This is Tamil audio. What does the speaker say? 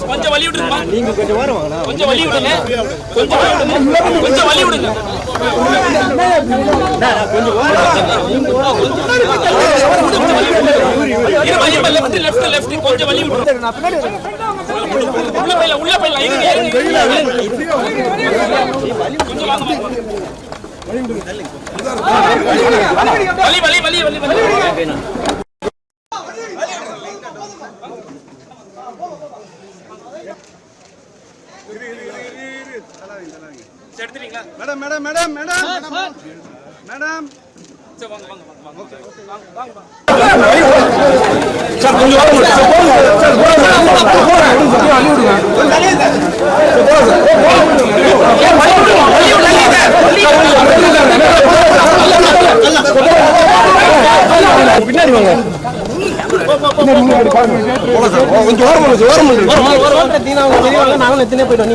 கொஞ்சம் வலி விடுங்க. நீங்க கொஞ்சம் வர வாங்க. கொஞ்சம் வலி விடுங்க. கொஞ்சம் வலி விடுங்க. கொஞ்சம் வர. லெஃப்ட் கொஞ்சம் வலி விடுங்க. உள்ள போயில கொஞ்சம் வாங்க. வலி எடுத்துறீங்களா? Madam madam madam madam madam சரி வாங்க வாங்க வாங்க ஓகே வாங்க வாங்க சார் கொஞ்சம் வாங்க சார் போங்க பின்னாடி வாங்க கொஞ்சம் ஓரம் நாங்களும் எத்தனை போயிட்டோம்.